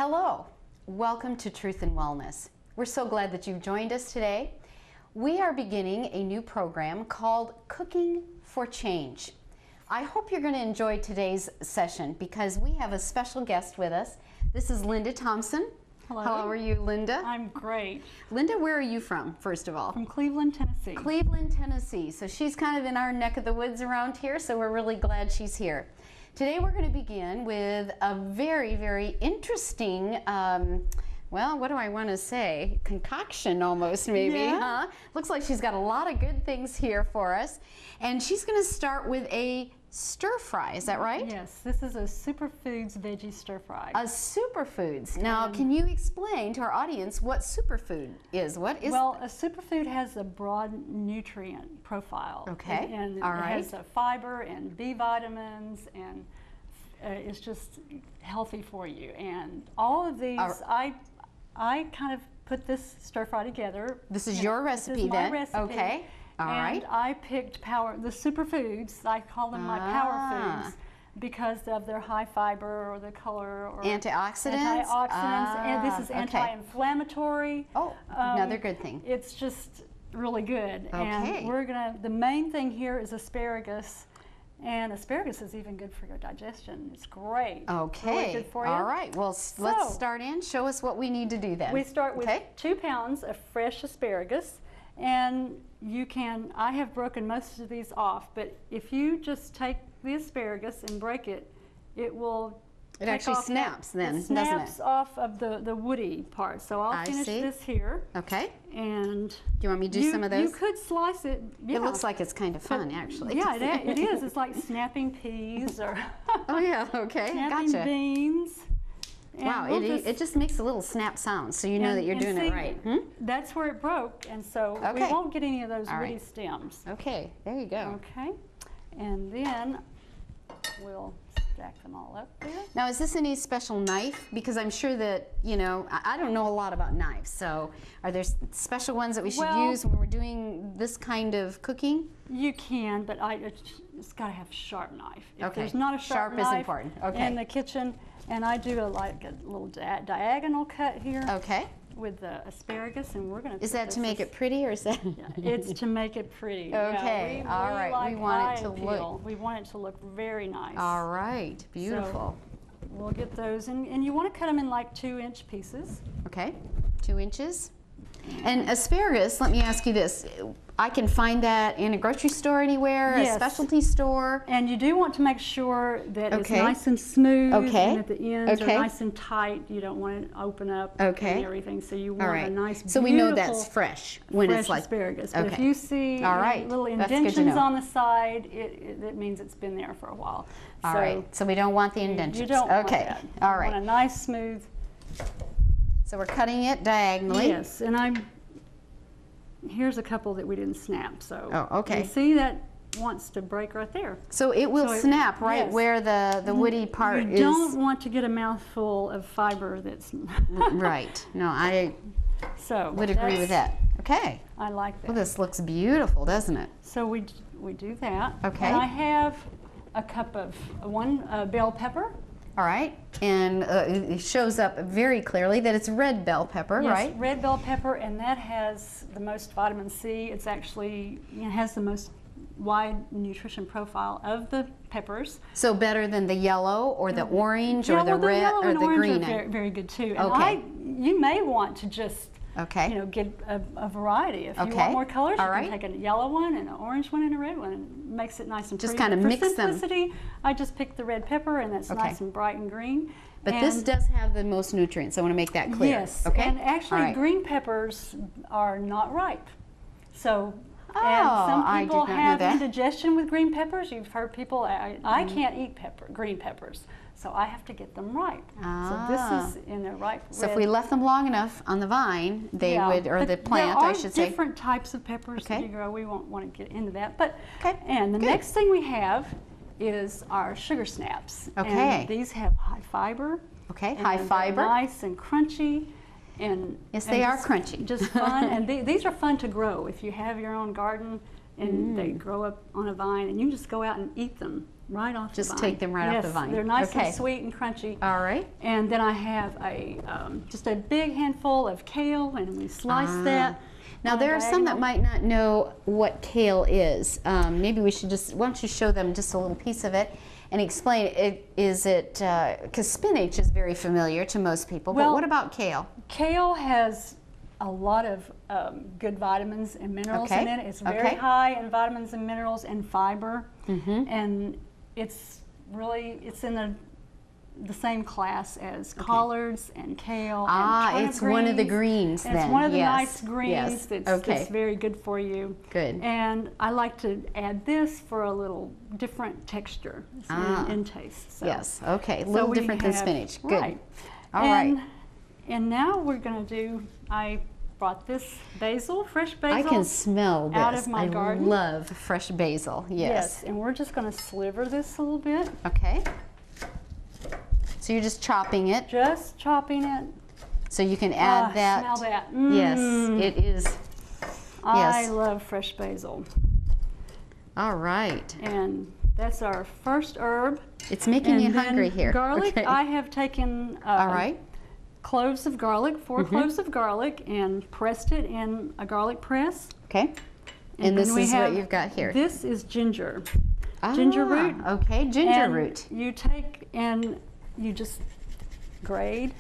Hello, welcome to Truth and Wellness. We're so glad that you've joined us today. We are beginning a new program called Cooking for Change. I hope you're going to enjoy today's session because we have a special guest with us. This is Linda Thompson. Hello. How are you, Linda? I'm great. Linda, where are you from, first of all? From Cleveland, Tennessee. Cleveland, Tennessee. So she's kind of in our neck of the woods around here, so we're really glad she's here. Today we're going to begin with a very, very interesting, well, what do I want to say? Concoction almost, maybe, Yeah. huh? Looks like she's got a lot of good things here for us. And she's going to start with a stir fry, is that right? Yes, this is a superfoods veggie stir fry. A superfoods. Now, can you explain to our audience what superfood is? What is? Well, a superfood has a broad nutrient profile. Okay. And All it right. has fiber and B vitamins, and it's just healthy for you. And all of these, I kind of put this stir fry together. This is your recipe, this is my then? recipe. Okay. All right. And I picked the superfoods, I call them my power foods, because of their high fiber or the color or antioxidants. And this is okay. anti-inflammatory. Oh, another good thing. It's just really good. Okay. And the main thing here is asparagus. And asparagus is even good for your digestion. It's great. Okay. Really good for you. All right. Well, let's start in. Show us what we need to do then. We start with 2 pounds of fresh asparagus. And I have broken most of these off, but if you just take the asparagus and break it, it will It actually snaps then, doesn't it? Snaps off of the woody part. So I'll finish this here. Okay. And do you want me to do some of those? You could slice it. Yeah. It looks like it's kind of fun, actually. Yeah, it is. It's like snapping peas or oh yeah, okay, snapping gotcha. beans. And wow, it just makes a little snap sound, so you know that you're doing it right. That's where it broke, and so we won't get any of those woody stems. Okay, there you go. Okay, and then we'll stack them all up there. Now, is this any special knife? Because I'm sure that, I don't know a lot about knives, so are there special ones that we should use when we're doing this kind of cooking? You can, but it's got to have a sharp knife. If Okay. there's not a sharp knife is important. Okay. in the kitchen, and I do a little diagonal cut here. Okay. With the asparagus, and we're going to. Is that to make it pretty, or is that? It's to make it pretty. Okay. Yeah, all right. Like we want it to peel. look. We want it to look very nice. All right. Beautiful. So we'll get those, and you want to cut them in like 2-inch pieces. Okay. 2 inches. And asparagus, let me ask you this. I can find that in a grocery store anywhere, a specialty store. And you do want to make sure that it's nice and smooth, and that the ends are nice and tight. You don't want it to open up and everything, so you want a nice, so we know that's fresh when it's like asparagus. But if you see little indentions on the side, it means it's been there for a while. All right, so we don't want the indentions. You don't want that. All right. You want a nice smooth. So we're cutting it diagonally. Yes, and here's a couple that we didn't snap. So you see that wants to break right there. So it will snap right where the woody part is. You don't want to get a mouthful of fiber that's right. No, I would agree with that. Okay. I like that. Well, this looks beautiful, doesn't it? So we do that. Okay. And I have a cup of one bell pepper. All right, and it shows up very clearly that it's red bell pepper, right? Yes, red bell pepper, and that has the most vitamin C. It's actually has the most wide nutrition profile of the peppers. So better than the yellow or the orange or the red or the green. Are very, very good too. And you may want to just get a variety. If you want more colors, you can take a yellow one and an orange one and a red one, and it makes it nice and pretty. Just kind of mix them. For simplicity, I just picked the red pepper, and that's nice and bright and green. But this does have the most nutrients. I want to make that clear. Yes. Okay. And actually, green peppers are not ripe. So. Oh, and some people I did not have know that. indigestion with green peppers. You've heard people. I can't eat green peppers, so I have to get them ripe. So this is in a ripe red. So if we left them long enough on the vine, they would, or the plant, I should say. There are different types of peppers that you grow. We won't want to get into that. But and the next thing we have is our sugar snaps. Okay. And these have high fiber. Okay, high fiber. Nice and crunchy. Yes, they are crunchy. Just fun, and these are fun to grow. If you have your own garden and they grow up on a vine, and you can just go out and eat them. right off the vine. Just take them right off the vine. They're nice Okay. and sweet and crunchy. All right. And then I have just a big handful of kale, and we slice that. Now there are some that might not know what kale is. Maybe we should why don't you show them just a little piece of it and explain it. Is it, because spinach is very familiar to most people, but what about kale? Kale has a lot of good vitamins and minerals in it. It's very high in vitamins and minerals and fiber, and it's in the same class as collards and kale. And it's one of the greens then. It's one of the nice greens that's very good for you. Good. And I like to add this for a little different texture in taste. So, yes, okay, a little different than spinach. Good. Right. All right. And now we're going to do, I brought this basil, fresh basil. I can smell this. Out of my garden. I love fresh basil, yes. And we're just going to sliver this a little bit. Okay. So you're just chopping it? Just chopping it. So you can add that. Smell that. Yes, it is. I love fresh basil. All right. And that's our first herb. It's making you hungry here. Garlic, I have taken all right. Cloves of garlic, 4 cloves of garlic, and pressed it in a garlic press. Okay. And this is what you've got here. This is ginger. Ginger root. Okay, ginger root. You take and you just grate.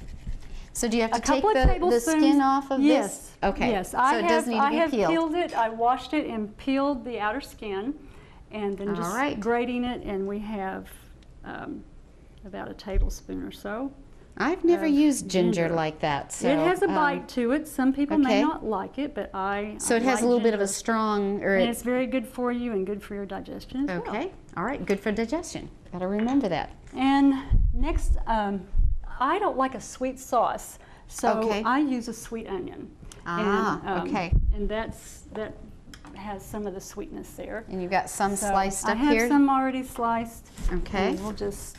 So do you have to take the skin off of this? Okay. Yes. So it does need to be peeled. I have peeled it. I washed it and peeled the outer skin, and then just grating it. And we have about a tablespoon or so. I've never used ginger like that. So it has a bite to it. Some people may not like it, but So it has a little bit of a strong, and it's very good for you and good for your digestion as well. Okay. All right. Good for digestion. Got to remember that. And next, I don't like a sweet sauce, so I use a sweet onion. Okay. And that has some of the sweetness there. And you've got some sliced up here? I have some already sliced. Okay. And we'll just...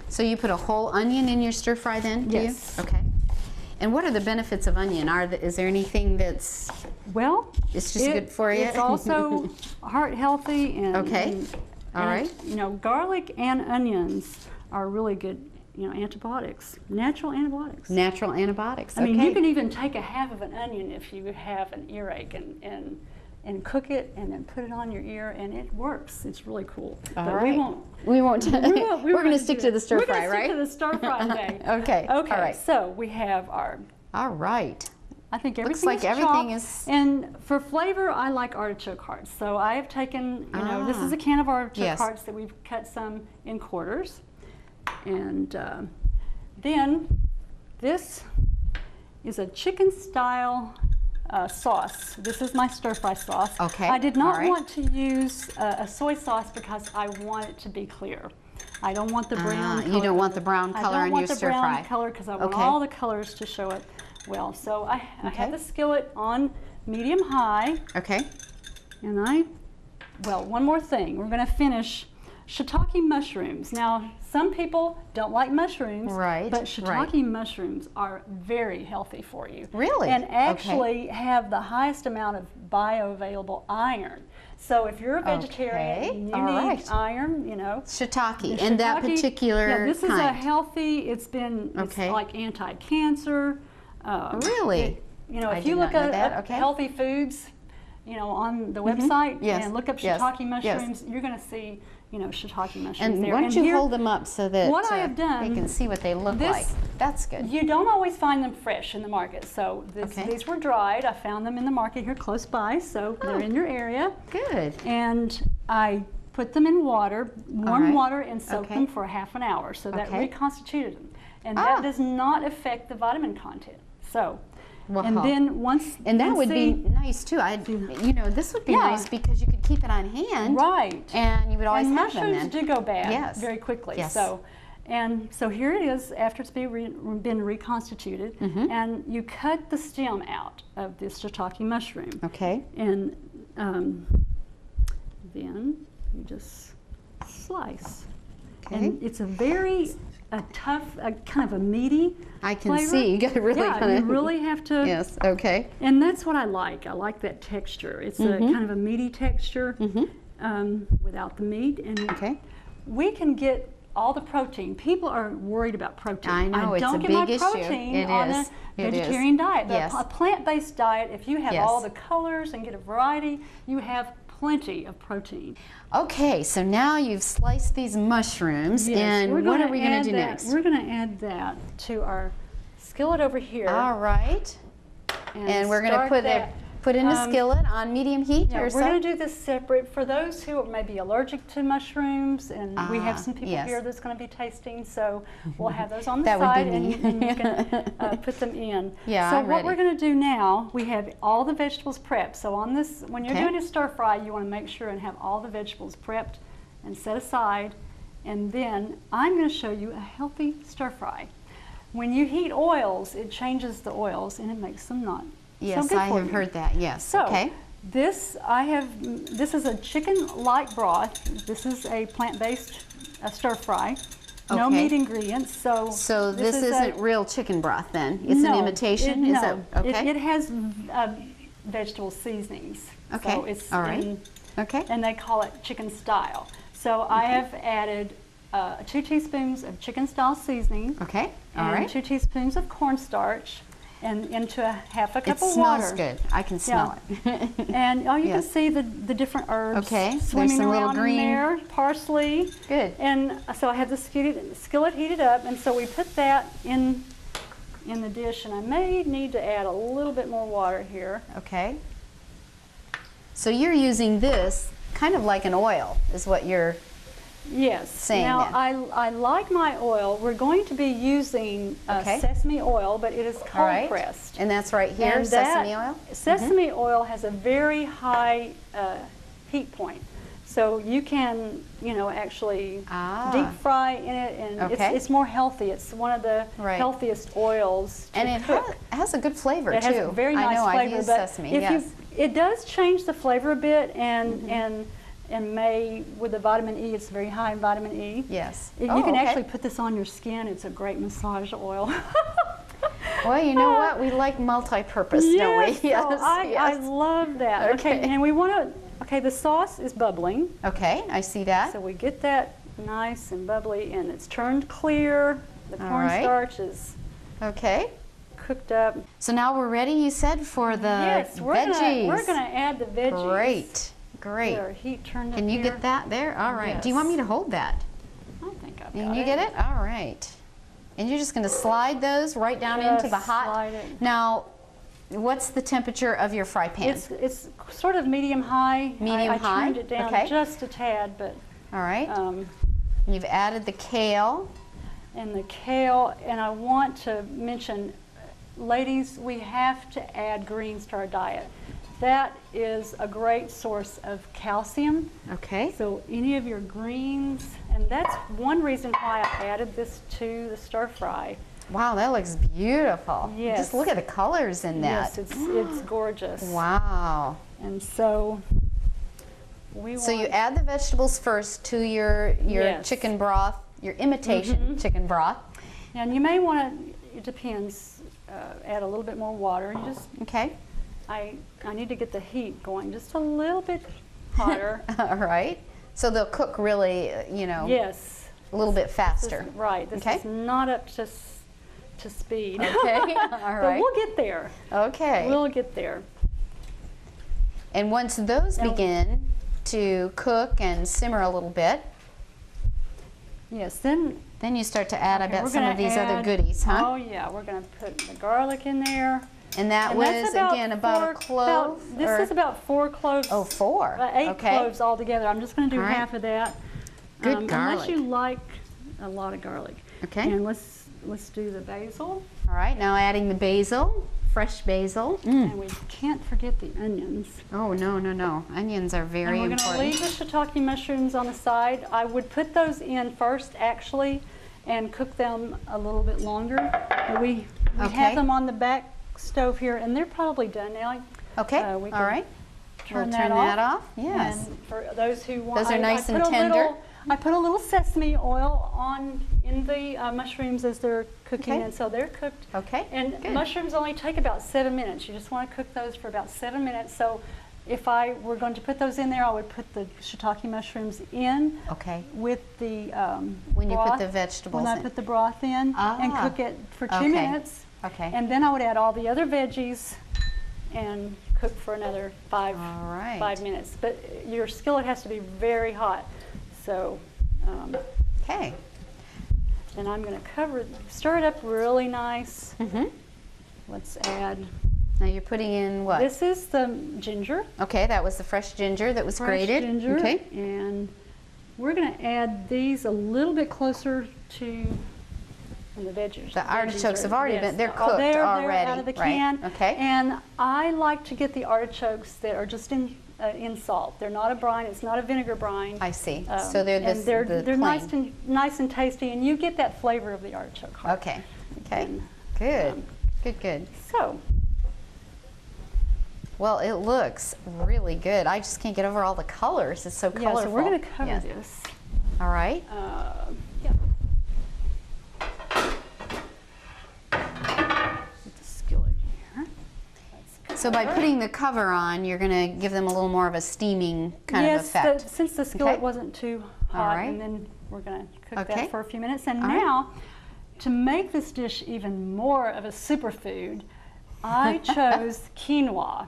So you put a whole onion in your stir fry then, do you? Okay. And what are the benefits of onion? Is there anything that's... Well... It's just good for you? It's also heart healthy and... All right. You know, garlic and onions are really good, antibiotics, natural antibiotics. Natural antibiotics, I mean, you can even take a half of an onion if you have an earache and cook it and then put it on your ear, and it works. It's really cool. All but right. we won't. We're going to stick to the stir fry, right? We're going to stick to the stir fry today. Okay. Okay. All right. So we have our... All right. I think everything looks like is everything chopped. is. And for flavor, I like artichoke hearts. So I have taken, this is a can of artichoke hearts that we've cut some in quarters. And then this is a chicken style sauce. This is my stir fry sauce. Okay. I did not want to use a soy sauce because I want it to be clear. I don't want the brown color. You don't want the brown color on your stir fry. I don't want the brown color because I want all the colors to show it well. So I have the skillet on medium-high. Okay. And one more thing. We're going to finish shiitake mushrooms. Now, some people don't like mushrooms, but shiitake mushrooms are very healthy for you. Really? And actually have the highest amount of bioavailable iron. So if you're a vegetarian, you need iron, Shiitake, and that particular this is a healthy, it's like anti-cancer. Really? If you look at healthy foods, on the website and look up shiitake mushrooms, you're going to see, shiitake mushrooms and there. Why don't you hold them up so that what I have done, they can see what they look like. That's good. You don't always find them fresh in the market. So these were dried. I found them in the market here close by, so they're in your area. Good. And I put them in water, warm water, and soaked them for half an hour. So that reconstituted them. And that does not affect the vitamin content. So, and then once... And that would be nice too. This would be nice because you could keep it on hand. Right. And you would always have them then. Mushrooms do go bad very quickly. Yes. So here it is after it's been reconstituted. And you cut the stem out of this shiitake mushroom. Okay. And then you just slice. Okay. And it's a tough, kind of a meaty I can flavor. see. You got to really you really have to. Yes, okay. And that's what I like. I like that texture. It's a kind of a meaty texture without the meat. And we can get all the protein. People are worried about protein. I know, it's a big issue. Don't get my protein on a vegetarian diet. But a plant-based diet, if you have all the colors and get a variety, you have plenty of protein. Okay, so now you've sliced these mushrooms, and what are we going to do next? We're going to add that to our skillet over here. All right. And we're going to put in a skillet on medium heat? We're going to do this separate. For those who may be allergic to mushrooms, and we have some people here that's going to be tasting, so we'll have those on the side, and you can put them in. So what we're going to do now, we have all the vegetables prepped. So on this, when you're doing a stir fry, you want to make sure and have all the vegetables prepped and set aside. And then I'm going to show you a healthy stir fry. When you heat oils, it changes the oils and it makes them not Yes, so good I for have you. heard that. Yes. So this is a chicken-like broth. This is a plant-based stir fry. No meat ingredients. So this isn't real chicken broth then? It's an imitation? It has vegetable seasonings. Okay. So it's all right. And they call it chicken style. So I have added 2 teaspoons of chicken style seasoning. Okay. All right. 2 teaspoons of cornstarch. And into half a cup of water. It smells good. I can smell it. And you can see the different herbs There's swimming some around little green. in there. Parsley. Good. And so I have the skillet heated up, and so we put that in the dish. And I may need to add a little bit more water here. Okay. So you're using this kind of like an oil, is what you're saying. Now then. I like my oil. We're going to be using sesame oil, but it is cold pressed. And that's right here, and sesame oil? Sesame oil has a very high heat point. So you can, actually deep fry in it, and it's more healthy. It's one of the healthiest oils to cook. It has a good flavor, it too. It has a very nice flavor. I've used sesame, it does change the flavor a bit, and with the vitamin E, it's very high in vitamin E. Yes. You can actually put this on your skin. It's a great massage oil. Well, you know what? We like multi-purpose, don't we? Yes. I love that. Okay, and we want to, the sauce is bubbling. Okay, I see that. So we get that nice and bubbly, and it's turned clear. The cornstarch is cooked up. So now we're ready, you said, for the veggies. We're going to add the veggies. Great. Our heat turned up Can you get that there? All right. Yes. Do you want me to hold that? I think I've got Can you get it? All right. And you're just going to slide those right down into the hot. Slide it. Now, what's the temperature of your fry pan? It's sort of medium high. Medium high. I turned it down just a tad, but. All right. You've added the kale. And the kale, and I want to mention, ladies, we have to add greens to our diet. That is a great source of calcium. Okay. So any of your greens, and that's one reason why I added this to the stir fry. Wow, that looks beautiful. Yes. Just look at the colors in that. Yes, it's gorgeous. Wow. And so you add the vegetables first to your chicken broth, your imitation chicken broth. And you may want to, it depends, add a little bit more water. You just I need to get the heat going just a little bit hotter. All right. So they'll cook really, a little bit faster. This is not up to speed. Okay. All right. But we'll get there. Okay. We'll get there. And once those begin to cook and simmer a little bit, then you start to add, I bet, some of these other goodies, huh? Oh yeah, we're going to put the garlic in there. And that was, again, about a clove? This is about 4 cloves. Oh, 4. 8 cloves altogether. I'm just going to do half of that. Good garlic. Unless you like a lot of garlic. Okay. And let's do the basil. All right, now adding the basil, fresh basil. And we can't forget the onions. Oh, no. Onions are very important. And we're going to leave the shiitake mushrooms on the side. I would put those in first, actually, and cook them a little bit longer. We have them on the back stove here, and they're probably done now. Okay, all right. Turn that off. Yes. And for those who want, those are nice and tender. I put a little sesame oil in the mushrooms as they're cooking, and so they're cooked. Okay. And mushrooms only take about 7 minutes. You just want to cook those for about 7 minutes. So if I were going to put those in there, I would put the shiitake mushrooms in with the when broth, you put the vegetables when I put the broth in and cook it for 2 minutes. Okay. And then I would add all the other veggies and cook for another 5 minutes. But your skillet has to be very hot. So, okay. And I'm going to stir it up really nice. Let's add. Now you're putting in what? This is the ginger. Okay, that was the fresh ginger that was grated. Ginger. Okay. And we're going to add these a little bit closer to the veggies. The artichokes have already been, they're cooked already. They're out of the can. Right. Okay. And I like to get the artichokes that are just in salt. They're not a brine. It's not a vinegar brine. I see. So they're this, they're nice and tasty, and you get that flavor of the artichoke heart. Okay. Okay. Good. Good. So. Well, it looks really good. I just can't get over all the colors. It's so colorful. Yeah, so we're going to cover this. All right. Yeah. Put the skillet here. So by putting the cover on, you're going to give them a little more of a steaming kind of effect. Yes, since the skillet wasn't too hot, and then we're going to cook that for a few minutes. And now, to make this dish even more of a superfood, I chose quinoa.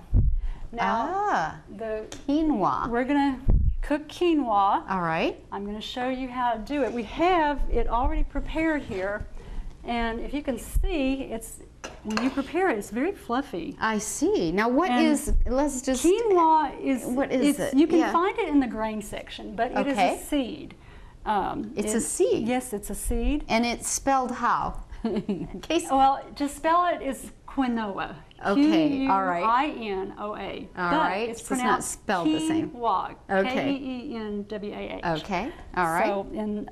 Now, the quinoa. We're going to cook quinoa. All right. I'm going to show you how to do it. We have it already prepared here, and if you can see, when you prepare it, it's very fluffy. I see. Now, let's just. Quinoa is. What is it? You can find it in the grain section, but it is a seed. It's a seed. Yes, it's a seed. And it's spelled how? Well, to spell it is quinoa. Okay, all right. Quinoa. All right, it's so it's not spelled the same. Quinoa. Okay. Quenwah. Okay, all right. So in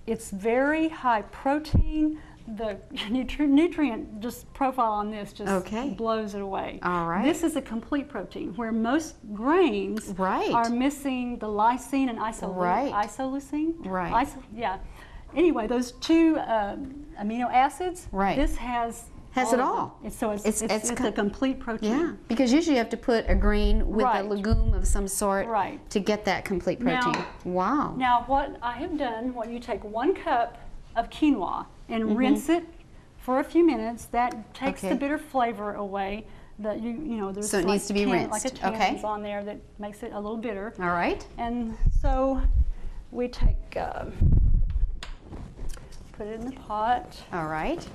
it's very high protein. The nutrient just profile on this just blows it away. All right. This is a complete protein, where most grains are missing the lysine and isoleucine. Right. Anyway, those two amino acids. Right. This has it all. So it's a complete protein. Yeah, because usually you have to put a grain with a legume of some sort to get that complete protein. Wow. Now what I have done, you take 1 cup of quinoa and rinse it for a few minutes. That takes the bitter flavor away. There's so it needs to be rinsed. Like a tannins on there that makes it a little bitter. All right. And so we take, put it in the pot. All right.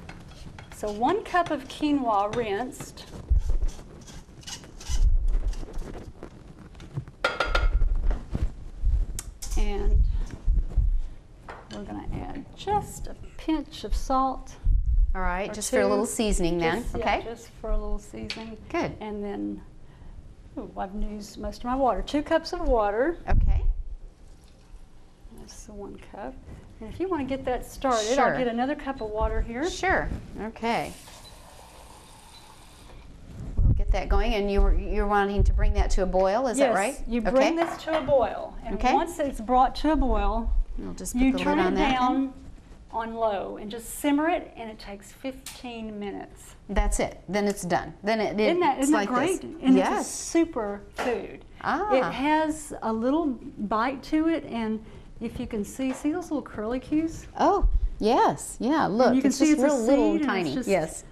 So 1 cup of quinoa rinsed. And we're going to add just a pinch of salt. All right, just for a little seasoning then. Okay. Just for a little seasoning. Good. And then, I've used most of my water. 2 cups of water. Okay. That's the 1 cup. And if you want to get that started, I'll get another cup of water here. Sure. Okay. We'll get that going, and you're wanting to bring that to a boil, is that right? Yes, you bring this to a boil, and once it's brought to a boil, you turn it down on low and just simmer it, and it takes 15 minutes. That's it. Then it's done. Then isn't that like great? This. And it's a super food. It has a little bite to it, and if you can see those little curlicues? Oh, yes. Yeah, look. You can it's see just it's real little tiny. It's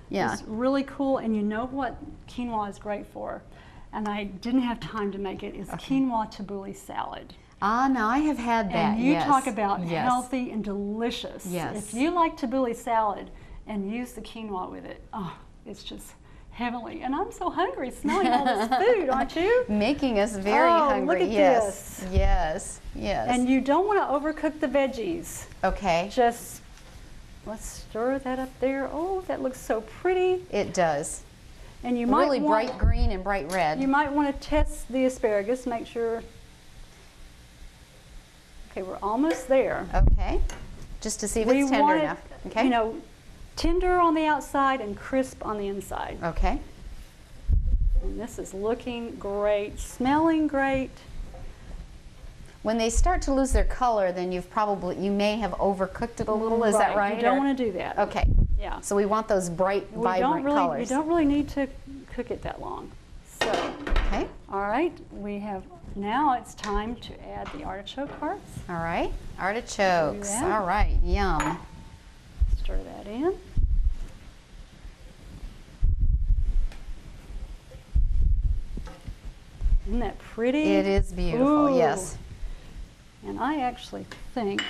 really cool, and you know what quinoa is great for? And I didn't have time to make it. It's quinoa tabbouleh salad. Now I have had that. And you talk about healthy and delicious. Yes. If you like tabbouleh salad and use the quinoa with it, it's just heavenly. And I'm so hungry smelling all this food, aren't you? Making us very hungry. Look at this. Yes. And you don't want to overcook the veggies. Okay. Just, let's stir that up there. Oh, that looks so pretty. It does. And you might really bright green and bright red. You might want to test the asparagus, make sure. Okay, we're almost there. Okay. Just to see if it's tender enough. Okay. Tender on the outside and crisp on the inside. Okay. And this is looking great, smelling great. When they start to lose their color, then you may have overcooked it a little. Is that right? You don't want to do that. Okay. Yeah. So we want those bright, vibrant colors. You don't really need to cook it that long. So go. Okay. All right, now it's time to add the artichoke hearts. All right. Artichokes. that. All right. Yum. Stir that in. Isn't that pretty? It is beautiful. Ooh. Yes. And I actually think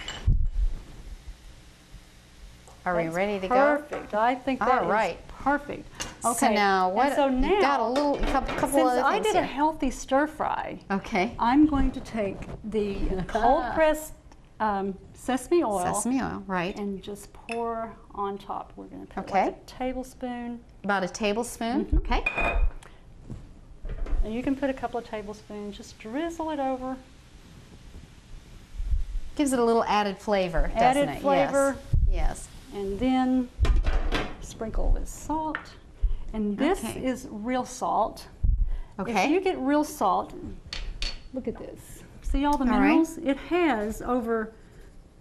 Are we that's ready to go? perfect. I think that All right. is perfect. Okay. So now what? And so now, you've got a couple since other I things did a here. healthy stir fry, Okay. I'm going to take the cold pressed sesame oil. Sesame oil, right? And just pour on top. We're going to put Okay. like a tablespoon. About a tablespoon. Mm-hmm. Okay. And you can put a couple of tablespoons. Just drizzle it over. Gives it a little added flavor, doesn't it? Added flavor. Yes. And then sprinkle with salt. And this Okay. is real salt. Okay. If you get real salt, look at this. See all the All right. minerals? It has over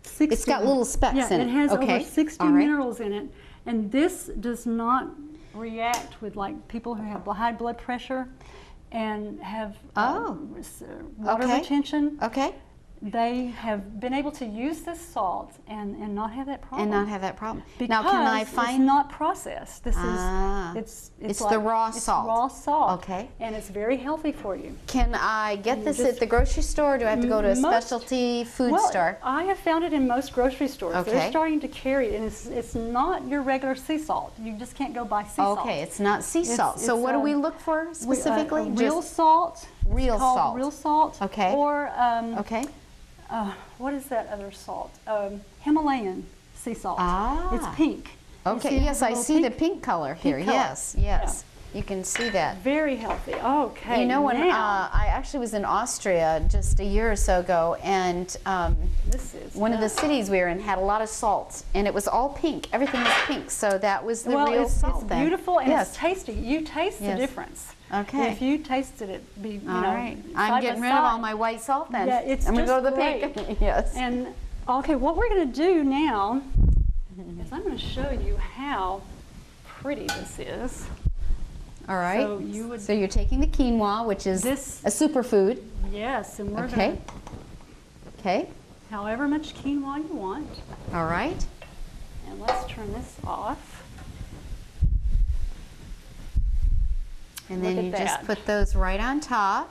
60. It's got little specks in it. It has Okay. over 60 All right. minerals in it. And this does not react with like people who have high blood pressure and have water Okay. retention. Okay. They have been able to use this salt and not have that problem. And not have that problem. Because Now, can I it's find? not processed. This Ah. is It's like, the raw it's salt. raw salt. Okay. And it's very healthy for you. Can I get You this just- at the grocery store, or do I have to go to a Most- specialty food Well, store? I have found it in most grocery stores. Okay. They're starting to carry it, and it's not your regular sea salt. You just can't go buy sea salt. Okay, it's not sea It's- salt. So it's, what do we uh, look for specifically? Real Just salt. real It's called salt. Real salt. Okay. Or okay. what is that other salt? Himalayan sea salt. Ah. It's pink. You Okay. see it Yes, has a I little see the pink- pink color here. color. Yes. Yes. You can see that. Very healthy. Okay. You know, when now, I actually was in Austria just a year or so ago, and this is one of the nice. cities we were in had a lot of salt, and it was all pink. Everything was pink, so that was the well, real it's, salt. it's then. beautiful and yes. it's tasty. You taste Yes. the difference. Okay. If you tasted it, you All know, right. side I'm by getting rid of all side. my white salt then. Yeah, it's I'm gonna go to just the pink. yes. And okay, what we're going to do now is I'm going to show you how pretty this is. All right. So you would- So you're taking the quinoa, which is This- a superfood. Yes, and we're Okay. going Okay. to, however much quinoa you want, All right. and let's turn this off. And Look then at you just that. put those right on top.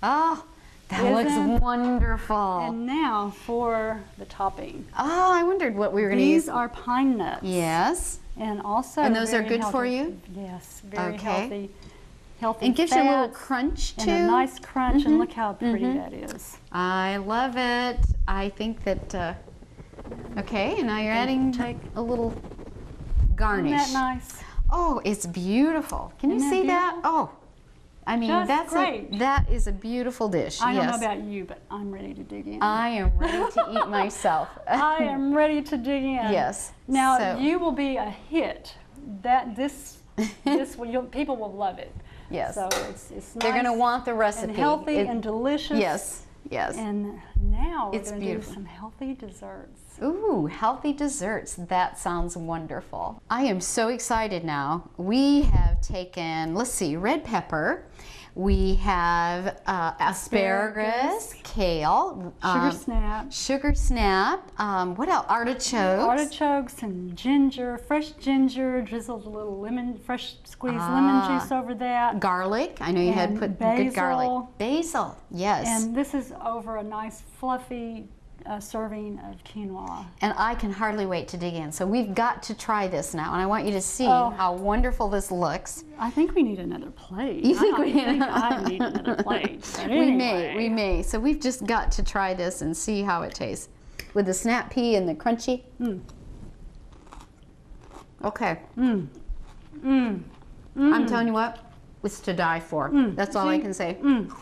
Oh, that Isn't- looks wonderful. And now for the topping. Oh, I wondered what we were going to These use. are pine nuts. Yes. And also And those are very good for healthy. you? Yes, very Okay. healthy. Healthy It gives you a little fats crunch too. and a nice crunch, and look how pretty that is. I love it. I think that, okay, and now you're adding take- a little garnish. Isn't that nice? Oh, it's beautiful. Can you Isn't that see that? beautiful? Oh, I mean, Just great. that is a beautiful dish. I don't yes. know about you, but I'm ready to dig in. I am ready to eat myself. I am ready to dig in. Yes. Now So- you will be a hit. People will love it. Yes. So it's They're nice going to want the recipe. and healthy It- and delicious. Yes. Yes. And now we're It's going to do beautiful. some healthy desserts. Ooh, healthy desserts. That sounds wonderful. I am so excited now. We have taken, let's see, red pepper. We have asparagus, kale, sugar snap. What else? Artichokes. Artichokes and ginger, fresh ginger, drizzled a little fresh squeezed lemon juice over that. Garlic. I know you had And put good garlic. basil. Basil. Yes. And this is over a nice fluffy serving of quinoa. And I can hardly wait to dig in. So we've got to try this now, and I want you to see Oh. how wonderful this looks. I think we need another plate. You think I we think need- I need another plate. But We may, anyway. we may. So we've just got to try this and see how it tastes. With the snap pea and the crunchy. Okay. I'm telling you what, it's to die for. That's all I See? can say.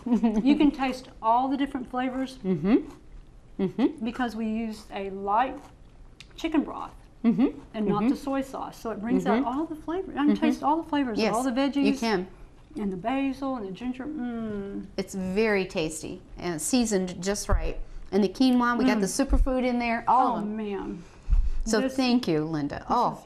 You can taste all the different flavors because we used a light chicken broth and not the soy sauce. So it brings out all the flavors. I can taste all the flavors Yes, of all the veggies. you can. And the basil and the ginger. It's very tasty and seasoned just right. And the quinoa, we got the superfood in there, all Oh of them. man. So This- thank you, Linda. Oh,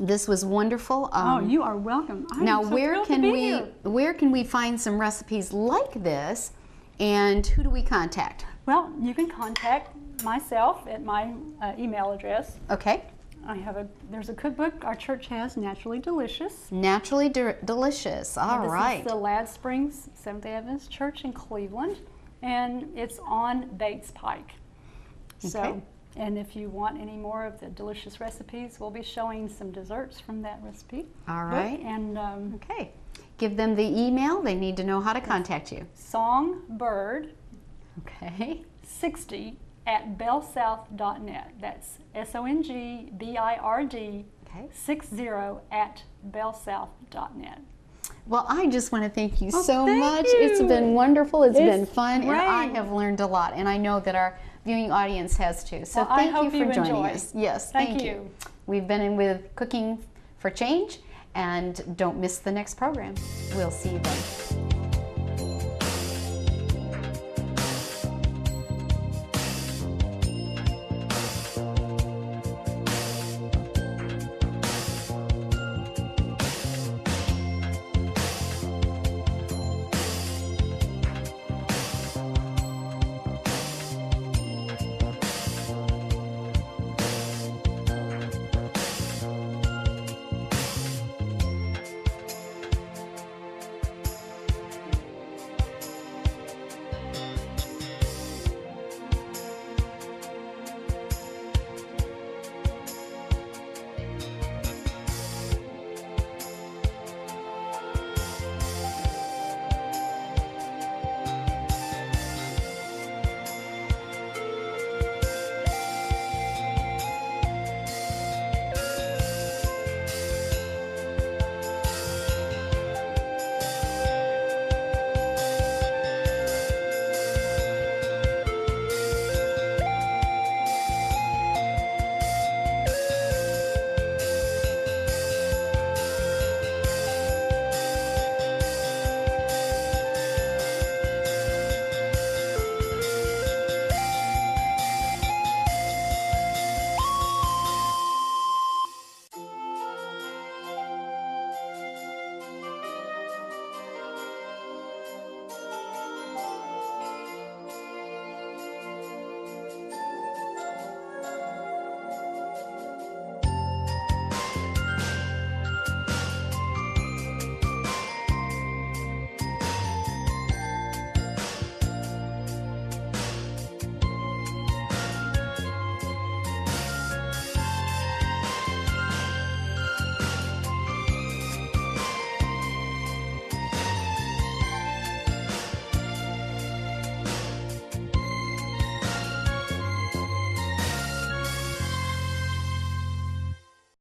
This was wonderful. Oh, you are welcome. Now, where can we find some recipes like this, and who do we contact? Well, you can contact myself at my email address. Okay. There's a cookbook our church has, Naturally Delicious. Naturally Delicious. All right. This is the Ladd Springs Seventh-day Adventist Church in Cleveland, and it's on Bates Pike. So, and if you want any more of the delicious recipes, we'll be showing some desserts from that recipe. All right. And okay. Give them the email. They need to know how to contact you. Songbird. Okay. 60 at bellsouth.net. That's SONGBIRD 60 at bellsouth.net. Well, I just want to thank you so much. It's been wonderful. It's been fun, great. And I have learned a lot, and I know that our viewing audience has too. So thank you for joining us. Yes, thank you. We've been in with Cooking for Change, and don't miss the next program. We'll see you then.